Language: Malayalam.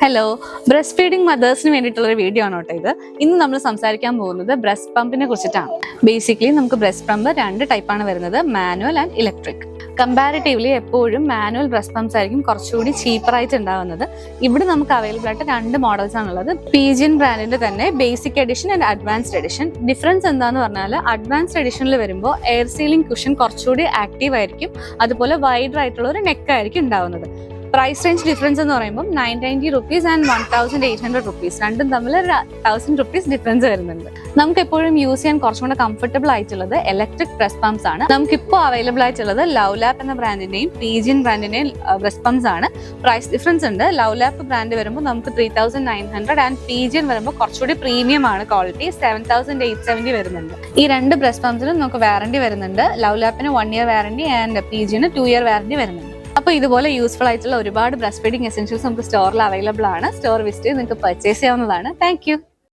ഹലോ, ബ്രസ്റ്റ് ഫീഡിംഗ് മദേഴ്സിന് വേണ്ടിയിട്ടുള്ള ഒരു വീഡിയോ ആണ് കേട്ടോ ഇത്. ഇന്ന് നമ്മൾ സംസാരിക്കാൻ പോകുന്നത് ബ്രസ്റ്റ് പമ്പിനെ കുറിച്ചിട്ടാണ്. ബേസിക്കലി നമുക്ക് ബ്രസ്റ്റ് പമ്പ് രണ്ട് ടൈപ്പാണ് വരുന്നത്, മാനുവൽ ആൻഡ് ഇലക്ട്രിക്. കമ്പാരിറ്റീവ്ലി എപ്പോഴും മാനുവൽ ബ്രസ്റ്റ് പമ്പ്സ് ആയിരിക്കും കുറച്ചുകൂടി ചീപ്പറായിട്ട് ഉണ്ടാവുന്നത്. ഇവിടെ നമുക്ക് അവൈലബിൾ ആയിട്ട് രണ്ട് മോഡൽസ് ആണുള്ളത്. പീജിയൻ ബ്രാൻഡിന്റെ തന്നെ basic edition and advanced edition. Difference എന്താന്ന് പറഞ്ഞാൽ അഡ്വാൻസ്ഡ് എഡിഷനിൽ വരുമ്പോൾ എയർ സീലിംഗ് കുഷൻ കുറച്ചുകൂടി ആക്റ്റീവ് ആയിരിക്കും, അതുപോലെ വൈഡർ ആയിട്ടുള്ള ഒരു നെക്ക് ആയിരിക്കും ഉണ്ടാവുന്നത്. പ്രൈസ് റേഞ്ച് ഡിഫറൻസ് എന്ന് പറയുമ്പോൾ 990 rupees ആൻഡ് 1800 rupees, രണ്ടും തമ്മിൽ 1000 rupees ഡിഫറൻസ് വരുന്നുണ്ട്. നമുക്ക് എപ്പോഴും യൂസ് ചെയ്യാൻ കുറച്ചും കൂടെ കംഫർട്ടബിൾ ആയിട്ടുള്ളത് ഇലക്ട്രിക് ബ്രസ്റ്റ് പമ്പ്സ് ആണ്. നമുക്കിപ്പോൾ അവൈലബിൾ ആയിട്ടുള്ളത് ലവ് ലാപ്പ് എന്ന ബ്രാൻഡിന്റെയും പീജിയൻ ബ്രാൻഡിന്റെയും ബ്രസ്റ്റ് പമ്പ്സ് ആണ്. പ്രൈസ് ഡിഫറൻസ് ഉണ്ട്. ലവ് ലാപ്പ് ബ്രാൻഡ് വരുമ്പോൾ നമുക്ക് 3900 ആൻഡ് പീജിയൻ വരുമ്പോൾ കുറച്ചുകൂടി പ്രീമിയം ആണ് ക്വാളിറ്റി, 7870 വരുന്നുണ്ട്. ഈ രണ്ട് ബ്രസ്റ്റ് പമ്പ്സിനും നമുക്ക് വാറണ്ടി വരുന്നുണ്ട്. ലവ് ലാപ്പിന് 1 year വാറണ്ടി ആൻഡ് പീജിയന് 2 year വാറണ്ടി വരുന്നുണ്ട്. അപ്പോൾ ഇതുപോലെ യൂസ്ഫുൾ ആയിട്ടുള്ള ഒരുപാട് ബ്രസ്റ്റ് ഫീഡിംഗ് എസെൻഷ്യൽസ് നമുക്ക് സ്റ്റോറിൽ അവൈലബിൾ ആണ്. സ്റ്റോർ വിസിറ്റ് ചെയ്ത് നിങ്ങൾക്ക് പർച്ചേസ് ചെയ്യാവുന്നതാണ്. താങ്ക്